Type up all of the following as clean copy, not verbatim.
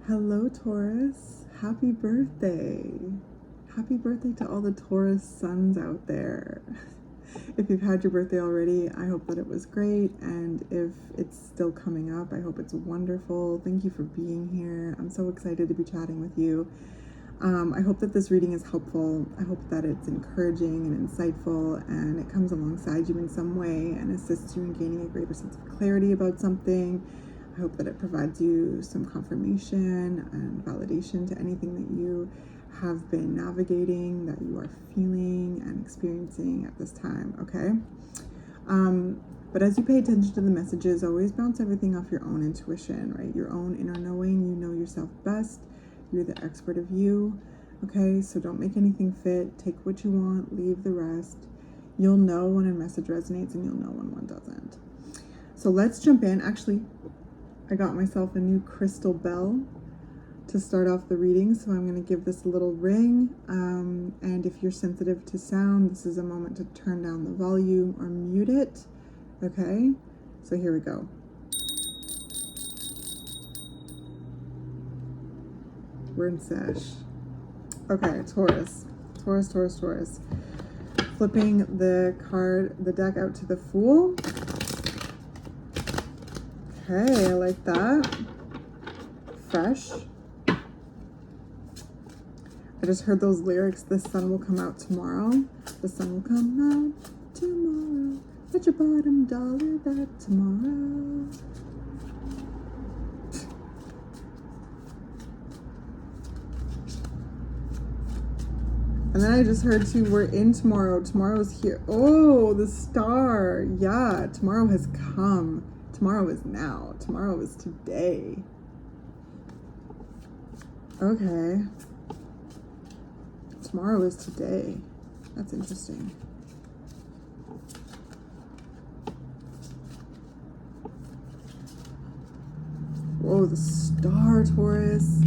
Hello, Taurus. Happy birthday. Happy birthday to all the Taurus suns out there. If you've had your birthday already, I hope that it was great. And if it's still coming up, I hope it's wonderful. Thank you for being here. I'm so excited to be chatting with you. I hope that this reading is helpful. I hope that it's encouraging and insightful and it comes alongside you in some way and assists you in gaining a greater sense of clarity about something. I hope that it provides you some confirmation and validation to anything that you have been navigating, that you are feeling and experiencing at this time, okay? But as you pay attention to the messages, always bounce everything off your own intuition, right? Your own inner knowing. You know yourself best. You're the expert of you, okay? So don't make anything fit. Take what you want, leave the rest. You'll know when a message resonates and you'll know when one doesn't. So let's jump in. Actually, I got myself a new crystal bell to start off the reading, so I'm going to give this a little ring. And if you're sensitive to sound, this is a moment to turn down the volume or mute it, okay? So here we go. We're in sesh. Okay, Taurus. Taurus. Flipping the deck out to the Fool. Okay, I like that. Fresh. I just heard those lyrics, the sun will come out tomorrow. The sun will come out tomorrow. Bet your bottom dollar that tomorrow. And then I just heard too, we're in tomorrow. Tomorrow's here. Oh, the star. Yeah, tomorrow has come. Tomorrow is now. Tomorrow is today. Okay. Tomorrow is today. That's interesting. Whoa, the star, Taurus.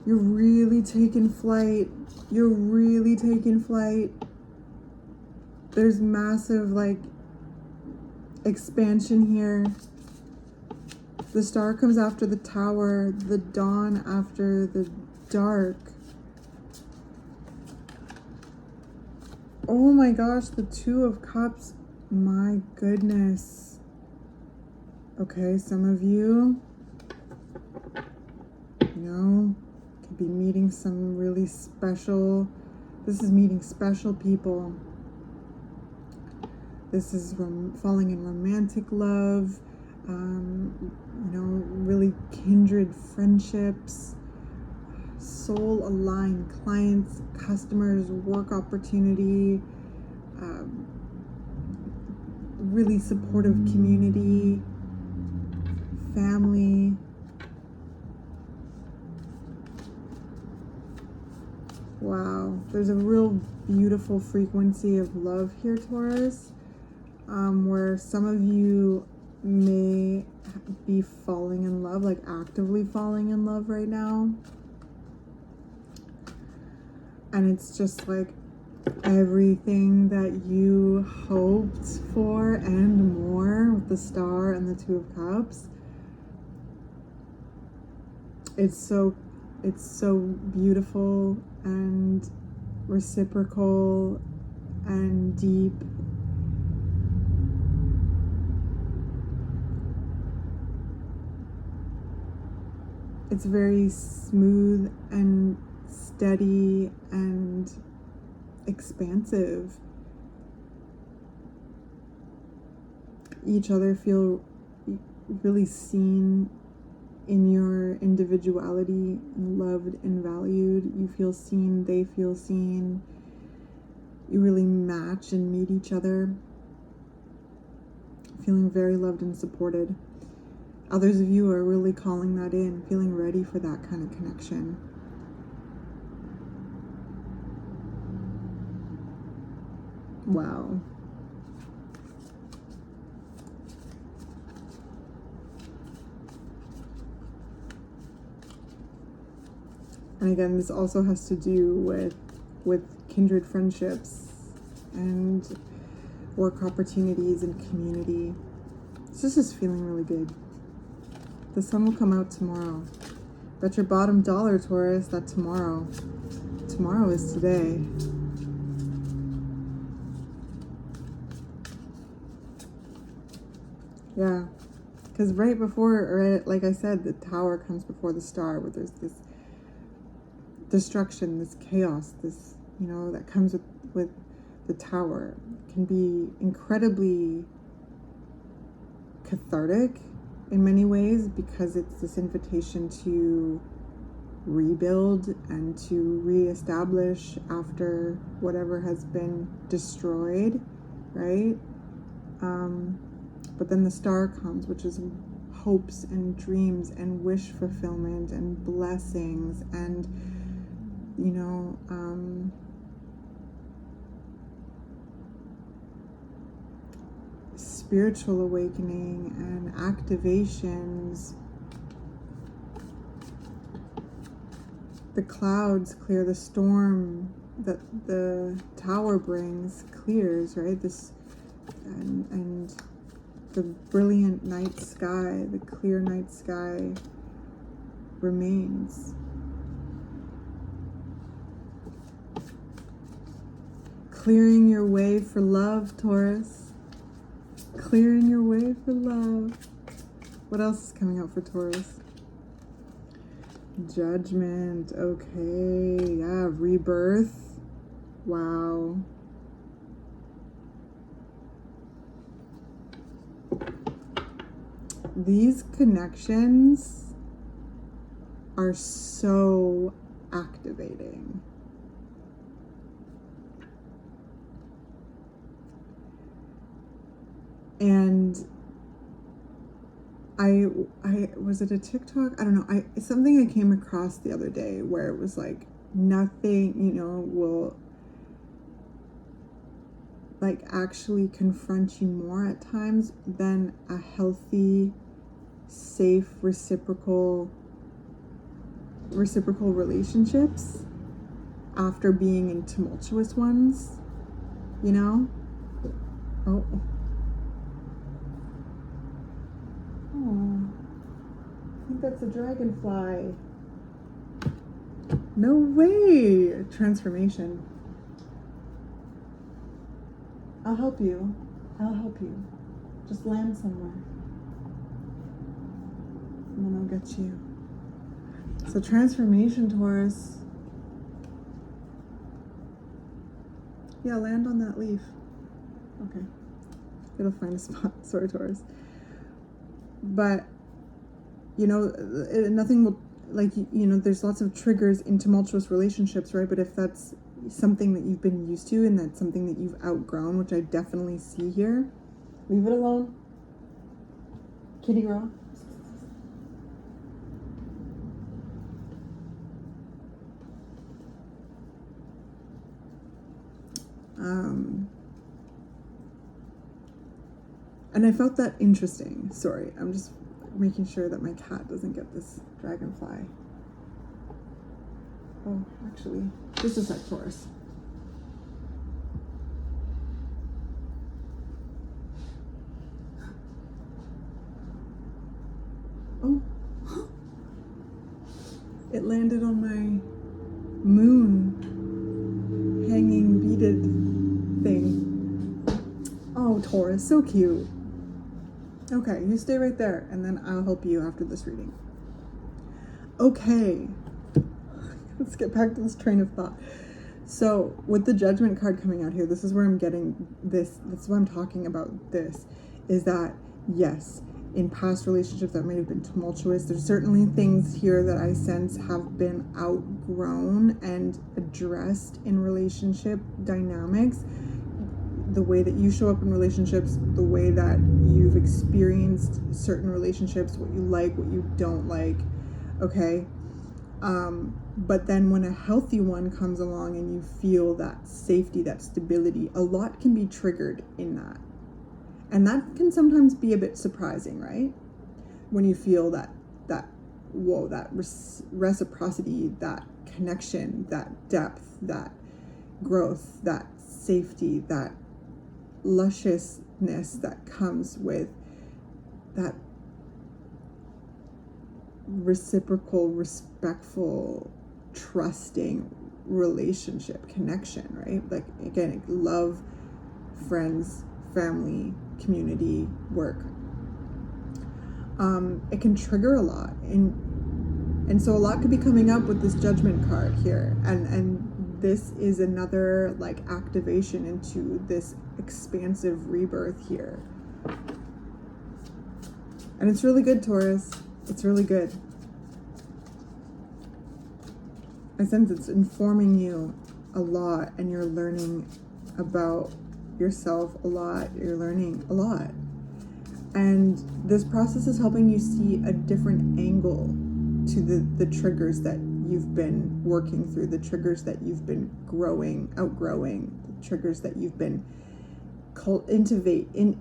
You're really taking flight. You're really taking flight. There's massive, like, expansion here. The star comes after the tower, the dawn after the dark. Oh my gosh, the Two of Cups. My goodness. Okay, some of you, could be meeting some really special, this is meeting special people. This is falling in romantic love, really kindred friendships, soul-aligned clients, customers, work opportunity, really supportive community, family. Wow, there's a real beautiful frequency of love here, Taurus, where some of you may be falling in love, like actively falling in love right now. And it's just like everything that you hoped for and more with the star and the Two of Cups. It's so beautiful and reciprocal and deep. It's very smooth and steady and expansive. Each other feel really seen in your individuality and loved and valued. You feel seen, they feel seen. You really match and meet each other, feeling very loved and supported. Others of you are really calling that in, feeling ready for that kind of connection. Wow. And again, this also has to do with kindred friendships and work opportunities and community. This is feeling really good. The sun will come out tomorrow. Bet your bottom dollar, Taurus, that tomorrow is today. Yeah, because right before, or like I said, the tower comes before the star, where there's this destruction, this chaos, this, you know, that comes with the tower. It can be incredibly cathartic in many ways, because it's this invitation to rebuild and to reestablish after whatever has been destroyed, right? But then the star comes, which is hopes and dreams and wish fulfillment and blessings and, you know, spiritual awakening and activations. The clouds clear, the storm that the tower brings clears, right? This and the brilliant night sky, the clear night sky remains. Clearing your way for love, Taurus. Clearing your way for love. What else is coming out for Taurus? Judgment. Okay. Yeah. Rebirth. Wow. These connections are so activating. And I was it a TikTok? I don't know. Something I came across the other day where it was like, nothing, you know, will like actually confront you more at times than a healthy, safe, reciprocal relationships after being in tumultuous ones, you know? Oh, I think that's a dragonfly. No way! Transformation. I'll help you. Just land somewhere. And then I'll get you. So transformation, Taurus. Yeah, land on that leaf. Okay. It'll find a spot. Sorry, Taurus. But, you know, nothing will, like, you know, there's lots of triggers in tumultuous relationships, right? But if that's something that you've been used to and that's something that you've outgrown, which I definitely see here, leave it alone. Kitty girl. And I felt that interesting. Sorry, I'm just making sure that my cat doesn't get this dragonfly. Oh, actually, just a sec, Taurus. Oh, it landed on my moon hanging beaded thing. Oh, Taurus, so cute. Okay, you stay right there, and then I'll help you after this reading. Okay, let's get back to this train of thought. So, with the Judgment card coming out here, this is where I'm getting this. That's why I'm talking about this. Is that, yes, in past relationships that may have been tumultuous, there's certainly things here that I sense have been outgrown and addressed in relationship dynamics. The way that you show up in relationships, the way that you've experienced certain relationships, what you like, what you don't like, okay? But then when a healthy one comes along and you feel that safety, that stability, a lot can be triggered in that. And that can sometimes be a bit surprising, right? When you feel that reciprocity, that connection, that depth, that growth, that safety, that lusciousness that comes with that reciprocal, respectful, trusting relationship, connection, right? Like, again, love, friends, family, community, work. It can trigger a lot, and so a lot could be coming up with this Judgment card here, and this is another like activation into this expansive rebirth here, and it's really good, Taurus. It's really good. I sense it's informing you a lot, and you're learning about yourself a lot. You're learning a lot. And this process is helping you see a different angle to the triggers that you've been working through, the triggers that you've been outgrowing, the triggers that you've been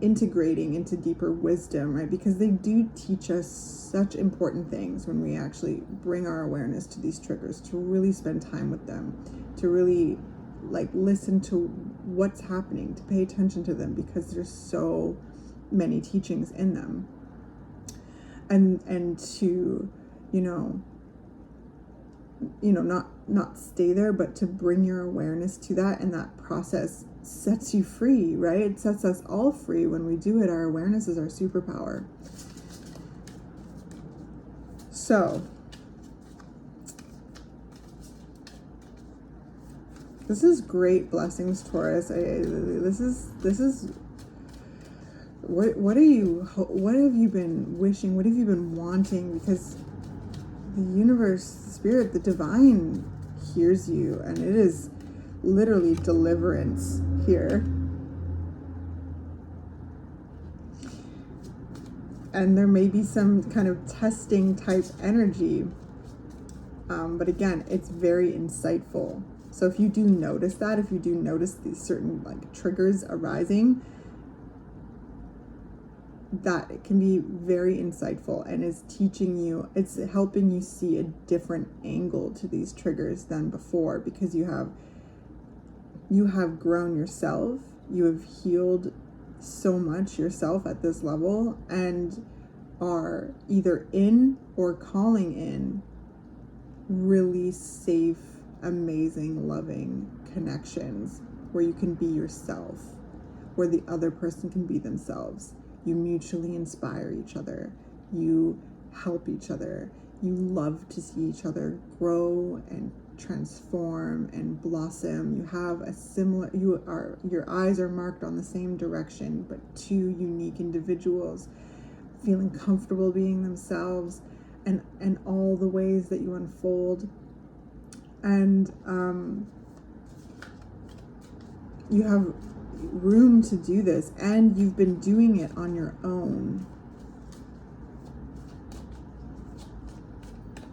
integrating into deeper wisdom, right? Because they do teach us such important things when we actually bring our awareness to these triggers, to really spend time with them, to really like listen to what's happening, to pay attention to them, because there's so many teachings in them, and to not stay there, but to bring your awareness to that, and that process sets you free, right? It sets us all free when we do it. Our awareness is our superpower. So this is great blessings, Taurus. This is what have you been wishing? What have you been wanting? Because the universe, the spirit, the divine hears you, and it is literally deliverance here. And there may be some kind of testing type energy, but again, it's very insightful. So if you do notice that, if you do notice these certain like triggers arising, that it can be very insightful and is teaching you, it's helping you see a different angle to these triggers than before, because you have grown yourself, you have healed so much yourself at this level, and are either in or calling in really safe, amazing, loving connections where you can be yourself, where the other person can be themselves. You mutually inspire each other. You help each other. You love to see each other grow and transform and blossom. You have a similar, your eyes are marked on the same direction, but two unique individuals feeling comfortable being themselves, and all the ways that you unfold. And you have room to do this, and you've been doing it on your own.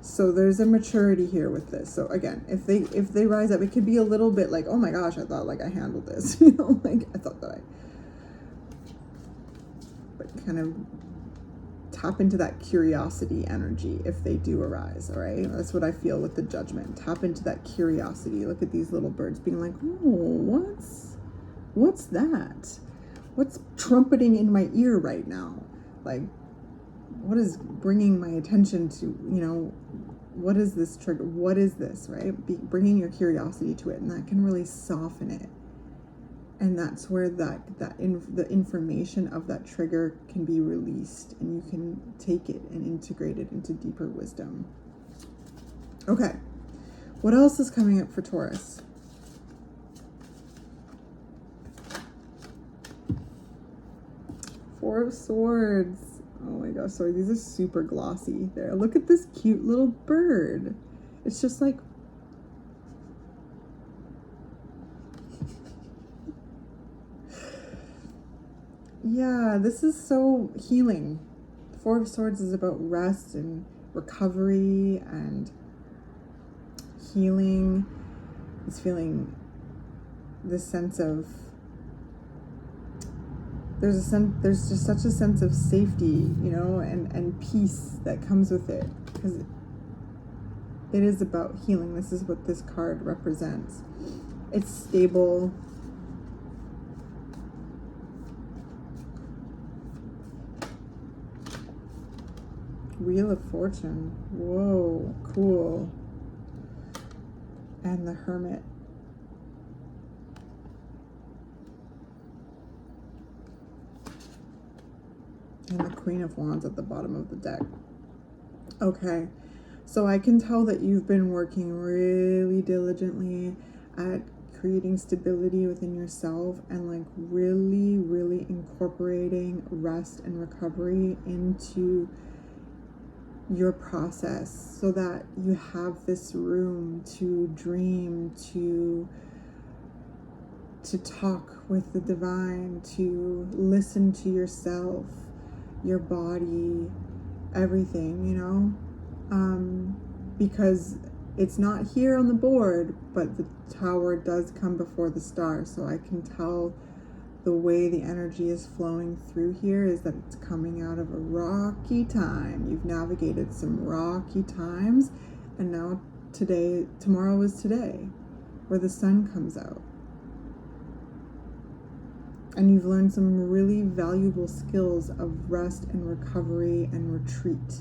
So there's a maturity here with this. So again, if they rise up, it could be a little bit like, oh my gosh, I thought like I handled this, like I thought that but kind of tap into that curiosity energy if they do arise. All right, that's what I feel with the Judgment. Tap into that curiosity. Look at these little birds being like, oh, what's that? What's trumpeting in my ear right now? Like, what is bringing my attention to, what is this trigger? What is this, right? Bringing your curiosity to it, and that can really soften it. And that's where the information of that trigger can be released, and you can take it and integrate it into deeper wisdom. Okay, what else is coming up for Taurus? Four of Swords. Oh my gosh, sorry, these are super glossy there. Look at this cute little bird. It's just like, yeah, this is so healing. Four of Swords is about rest and recovery and healing. It's feeling this sense of, there's just such a sense of safety, and peace that comes with it, because it is about healing. This is what this card represents. It's stable. Wheel of Fortune. Whoa, cool. And the Hermit. And the Queen of Wands at the bottom of the deck. Okay, so I can tell that you've been working really diligently at creating stability within yourself and like really, really incorporating rest and recovery into your process so that you have this room to dream, to talk with the divine, to listen to yourself, your body, everything, you know, because it's not here on the board, but the Tower does come before the star. So I can tell the way the energy is flowing through here is that it's coming out of a rocky time. You've navigated some rocky times, and now tomorrow is today, where the sun comes out. And you've learned some really valuable skills of rest and recovery and retreat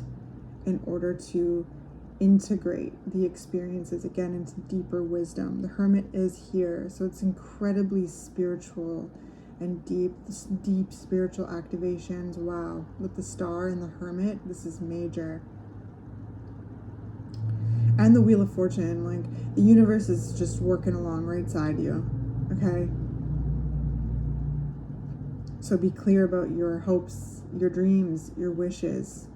in order to integrate the experiences again into deeper wisdom. The Hermit is here, so it's incredibly spiritual and deep spiritual activations. Wow, with the Star and the Hermit, this is major. And the Wheel of Fortune, like the universe is just working along right side you, okay? So be clear about your hopes, your dreams, your wishes.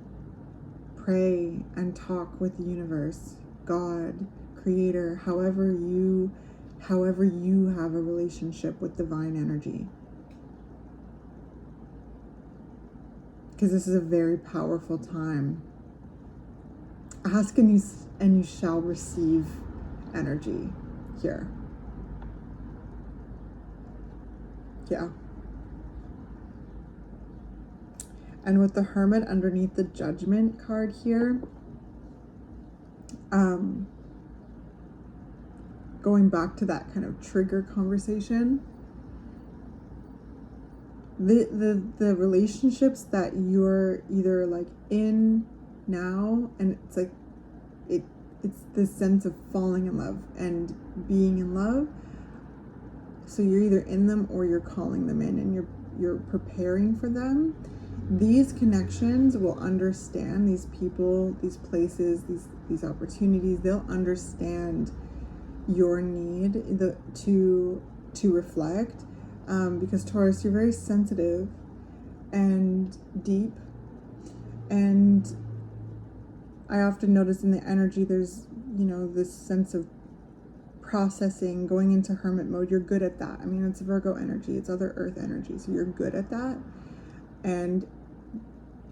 Pray and talk with the universe, God, Creator, however you have a relationship with divine energy. Because this is a very powerful time. Ask and you shall receive energy here. Yeah. And with the Hermit underneath the Judgment card here, going back to that kind of trigger conversation, the relationships that you're either like in now, and it's like it's this sense of falling in love and being in love. So you're either in them or you're calling them in, and you're preparing for them. These connections will understand these people, these places, these opportunities. They'll understand your need to reflect, because Taurus, you're very sensitive and deep, and I often notice in the energy there's, you know, this sense of processing, going into hermit mode. You're good at that. I mean, it's Virgo energy, it's other earth energy, so you're good at that. And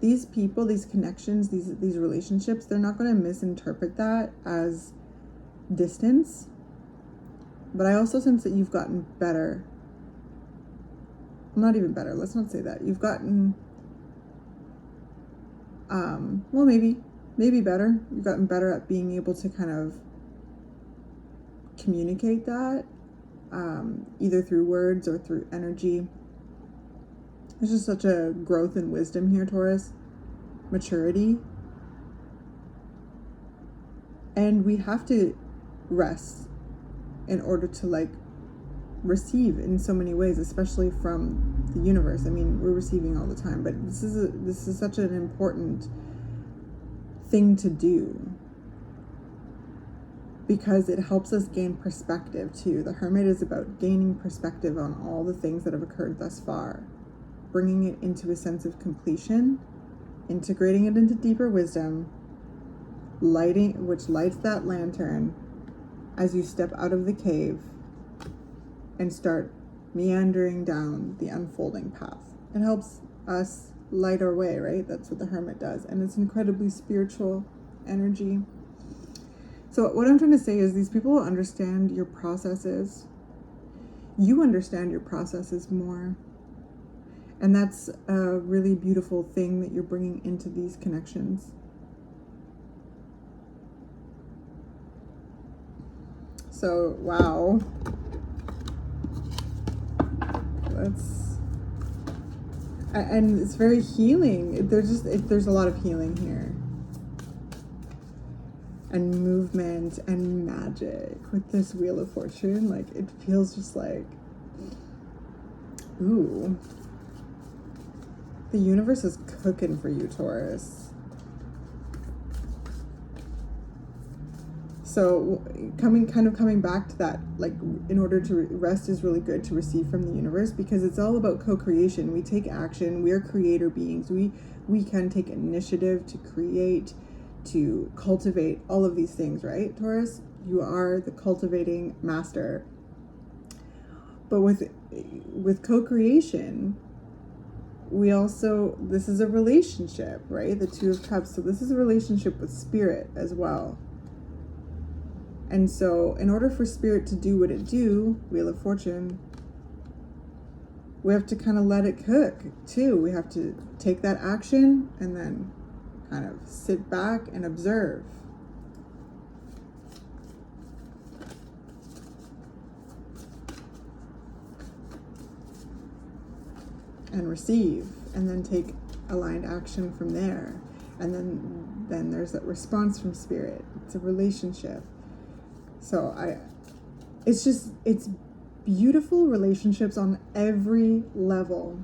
these people, these connections, these relationships, they're not going to misinterpret that as distance. But I also sense that you've gotten better. Not even better, let's not say that. You've gotten, well, maybe better. You've gotten better at being able to kind of communicate that, either through words or through energy. There's just such a growth in wisdom here, Taurus. Maturity. And we have to rest in order to like receive in so many ways, especially from the universe. I mean, we're receiving all the time, but this is such an important thing to do, because it helps us gain perspective too. The Hermit is about gaining perspective on all the things that have occurred thus far, bringing it into a sense of completion, integrating it into deeper wisdom, which lights that lantern as you step out of the cave and start meandering down the unfolding path. It helps us light our way, right? That's what the Hermit does. And it's incredibly spiritual energy. So what I'm trying to say is these people will understand your processes. You understand your processes more. And that's a really beautiful thing that you're bringing into these connections. So, wow. And it's very healing. There's a lot of healing here. and movement and magic with this Wheel of Fortune. Like, it feels just like, ooh, the universe is cooking for you, Taurus. So coming back to that, like, in order to rest is really good to receive from the universe, because it's all about co-creation. We take action. We are creator beings. We can take initiative to create, to cultivate all of these things, right, Taurus? You are the cultivating master. But with co-creation, we also, this is a relationship, right? The Two of Cups. So this is a relationship with spirit as well. And so in order for spirit to do what it do, Wheel of Fortune, we have to kind of let it cook too. We have to take that action and then kind of sit back and observe. And receive, and then take aligned action from there. And then there's that response from spirit. It's a relationship. So it's beautiful relationships on every level.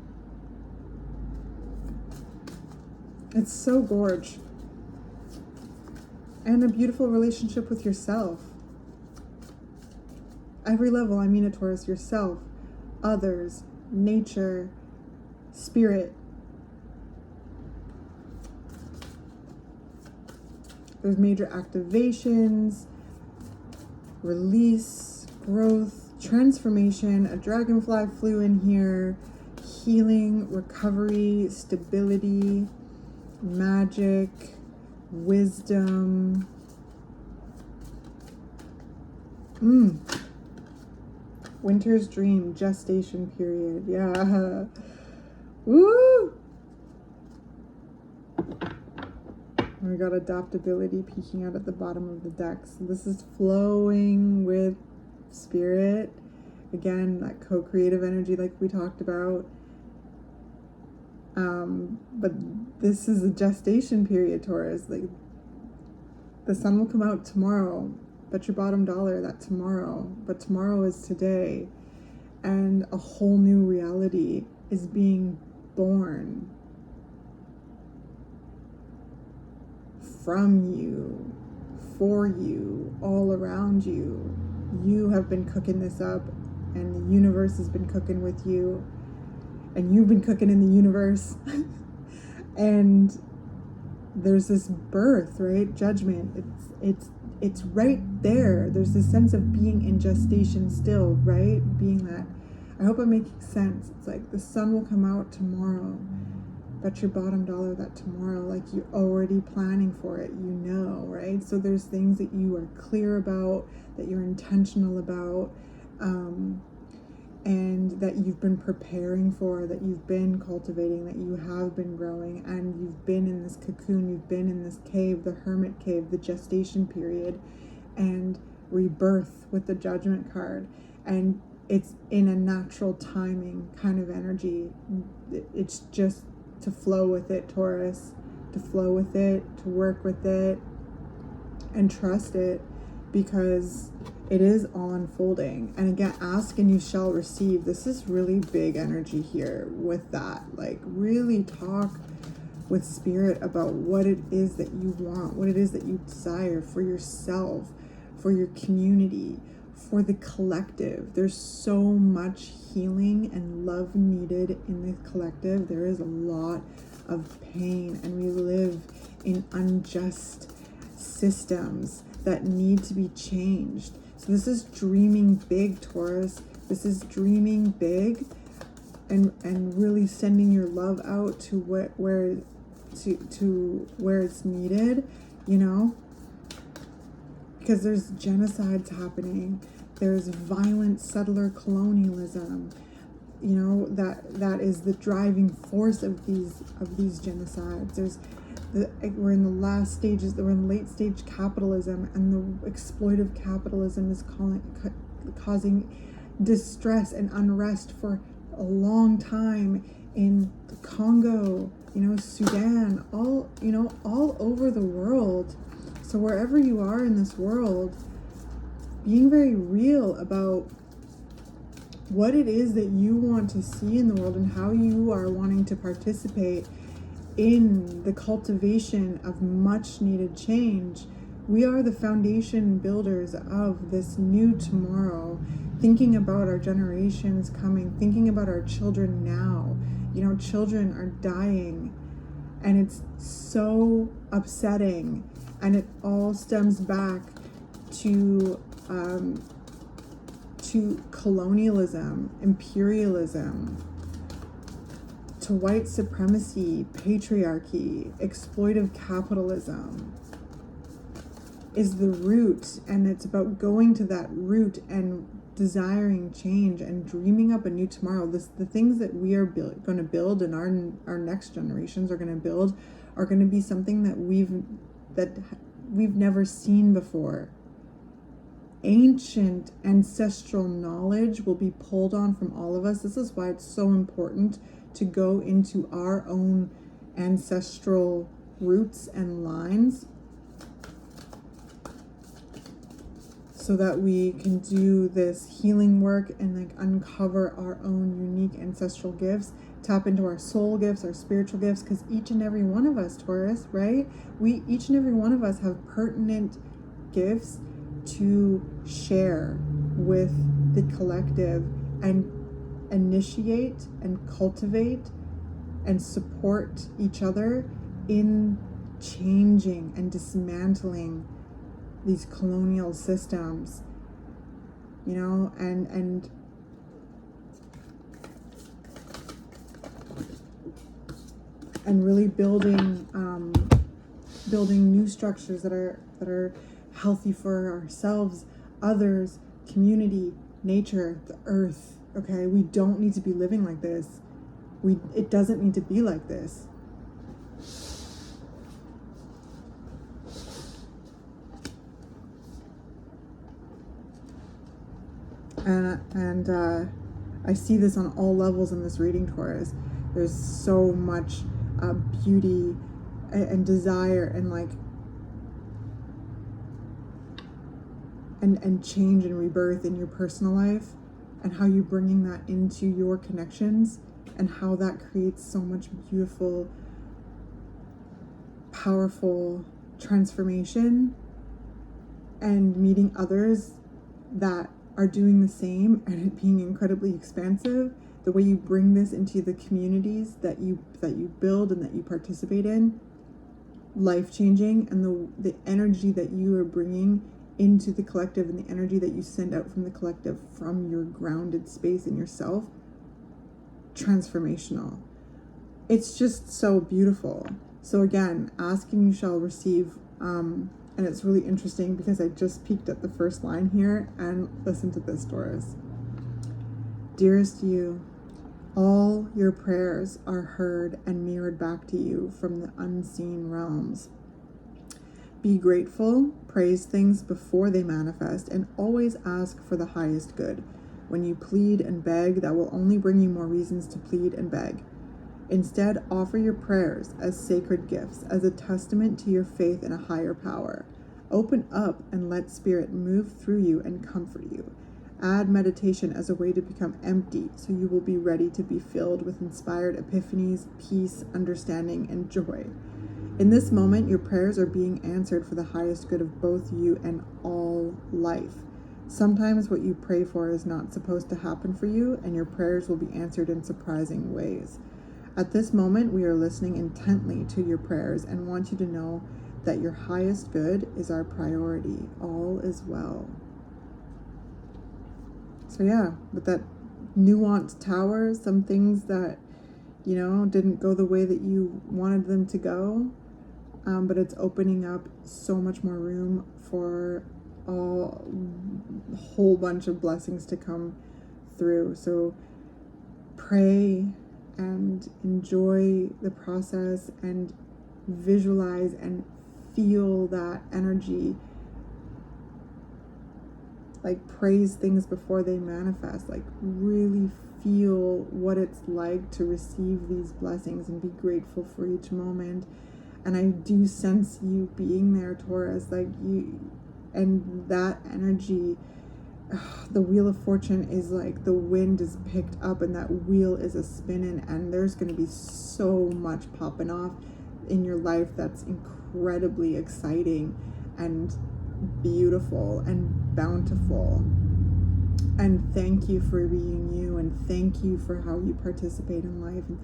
It's so gorge. And a beautiful relationship with yourself. Every level, I mean it, Taurus, yourself, others, nature, spirit. There's major activations, release, growth, transformation. A dragonfly flew in here. Healing, recovery, stability, magic, wisdom. Winter's dream, gestation period. Yeah. Woo! We got adaptability peeking out at the bottom of the deck. So this is flowing with spirit. Again, that co-creative energy like we talked about. But this is a gestation period, Taurus. Like, the sun will come out tomorrow. Bet your bottom dollar that tomorrow. But tomorrow is today. And a whole new reality is being born. From you, for you, all around you. You have been cooking this up, and the universe has been cooking with you, and you've been cooking in the universe. And there's this birth, right? Judgment. It's right there. There's this sense of being in gestation still, right? Being that. I hope I'm making sense. It's like the sun will come out tomorrow. Bet your bottom dollar that tomorrow, like, you're already planning for it, you know, right? So there's things that you are clear about, that you're intentional about, and that you've been preparing for, that you've been cultivating, that you have been growing, and you've been in this cocoon, you've been in this cave, the hermit cave, the gestation period, and rebirth with the Judgment card. And it's in a natural timing kind of energy. It's just to flow with it, Taurus, to flow with it, to work with it, and trust it, because it is all unfolding. And again, ask and you shall receive. This is really big energy here with that. Like, really talk with spirit about what it is that you want, what it is that you desire for yourself, for your community, for the collective. There's so much healing and love needed in the collective. There is a lot of pain, and we live in unjust systems that need to be changed. So this is dreaming big, Taurus. This is dreaming big, and really sending your love out to where it's needed, you know? Because there's genocides happening. There's violent settler colonialism. You know, that is the driving force of these genocides. We're in the last stages. We're in late stage capitalism, and the exploitive capitalism is causing distress and unrest for a long time in the Congo, Sudan, all over the world. So wherever you are in this world, being very real about what it is that you want to see in the world and how you are wanting to participate in the cultivation of much needed change. We are the foundation builders of this new tomorrow, thinking about our generations coming, thinking about our children now. You know, children are dying, and it's so upsetting, and it all stems back to colonialism, imperialism, to white supremacy, patriarchy, exploitive capitalism is the root. And it's about going to that root and desiring change and dreaming up a new tomorrow. The things that we are going to build and our next generations are going to build are going to be something that we've never seen before. Ancient ancestral knowledge will be pulled on from all of us. This is why it's so important to go into our own ancestral roots and lines, so that we can do this healing work and like uncover our own unique ancestral gifts, tap into our soul gifts, our spiritual gifts, because each and every one of us, Taurus, right? Each and every one of us have pertinent gifts to share with the collective and initiate and cultivate and support each other in changing and dismantling these colonial systems, you know, and really building new structures that are healthy for ourselves, others, community, nature, the earth. Okay, we don't need to be living like this. It doesn't need to be like this. And I see this on all levels in this reading, Taurus. There's so much beauty and desire and like and change and rebirth in your personal life, and how you're bringing that into your connections, and how that creates so much beautiful, powerful transformation, and meeting others that are doing the same, and it being incredibly expansive. The way you bring this into the communities that you build and that you participate in, life-changing, and the energy that you are bringing into the collective and the energy that you send out from the collective from your grounded space in yourself, transformational. It's just so beautiful. So again, ask and you shall receive. And it's really interesting because I just peeked at the first line here, and listen to this, Taurus. Dearest you, all your prayers are heard and mirrored back to you from the unseen realms. Be grateful, praise things before they manifest, and always ask for the highest good. When you plead and beg, that will only bring you more reasons to plead and beg. Instead, offer your prayers as sacred gifts, as a testament to your faith in a higher power. Open up and let Spirit move through you and comfort you. Add meditation as a way to become empty, so you will be ready to be filled with inspired epiphanies, peace, understanding, and joy. In this moment, your prayers are being answered for the highest good of both you and all life. Sometimes what you pray for is not supposed to happen for you, and your prayers will be answered in surprising ways. At this moment, we are listening intently to your prayers and want you to know that your highest good is our priority. All is well. So yeah, with that nuanced tower, some things that, you know, didn't go the way that you wanted them to go, but it's opening up so much more room for a whole bunch of blessings to come through. So pray and enjoy the process and visualize and feel that energy. Like, praise things before they manifest. Like, really feel what it's like to receive these blessings and be grateful for each moment. And I do sense you being there, Taurus, like you, and that energy. The wheel of fortune is like the wind is picked up and that wheel is a spinning, and there's going to be so much popping off in your life that's incredibly exciting and beautiful and bountiful. And thank you for being you, and thank you for how you participate in life, and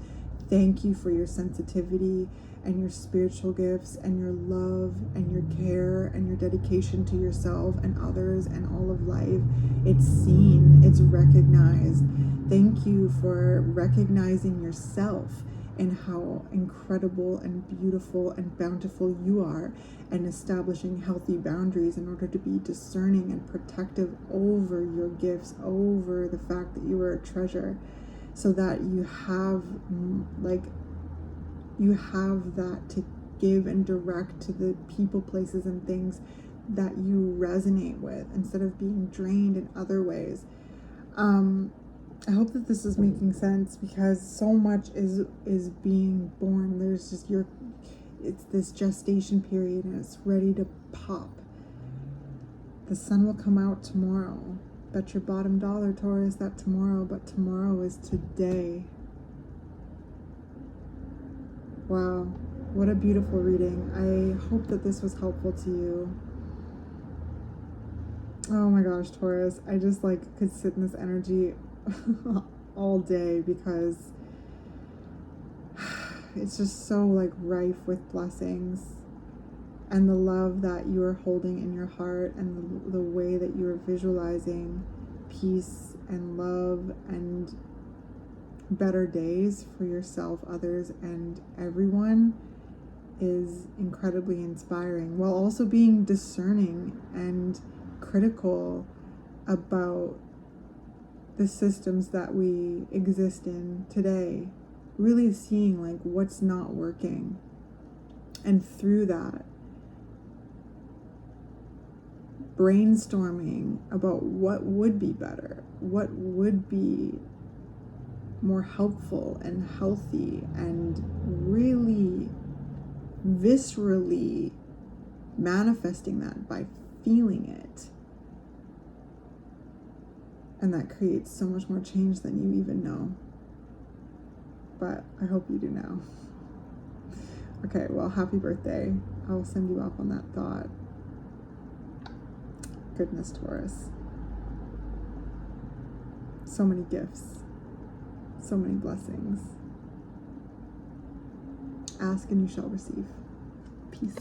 thank you for your sensitivity and your spiritual gifts and your love and your care and your dedication to yourself and others and all of life. It's seen, it's recognized. Thank you for recognizing yourself and how incredible and beautiful and bountiful you are, and establishing healthy boundaries in order to be discerning and protective over your gifts, over the fact that you are a treasure, so that you have that to give and direct to the people, places, and things that you resonate with, instead of being drained in other ways. I hope that this is making sense, because so much is being born. There's just it's this gestation period, and it's ready to pop. The sun will come out tomorrow. Bet your bottom dollar, Taurus, that tomorrow, but tomorrow is today. Wow, what a beautiful reading. I hope that this was helpful to you. Oh my gosh, Taurus, I just could sit in this energy all day, because it's just so rife with blessings, and the love that you are holding in your heart, and the way that you are visualizing peace and love and better days for yourself, others, and everyone is incredibly inspiring, while also being discerning and critical about the systems that we exist in today, really seeing what's not working, and through that brainstorming about what would be better, what would be more helpful and healthy, and really viscerally manifesting that by feeling it. And that creates so much more change than you even know. But I hope you do know. Okay, well, happy birthday. I'll send you off on that thought. Goodness, Taurus. So many gifts. So many blessings. Ask and you shall receive. Peace.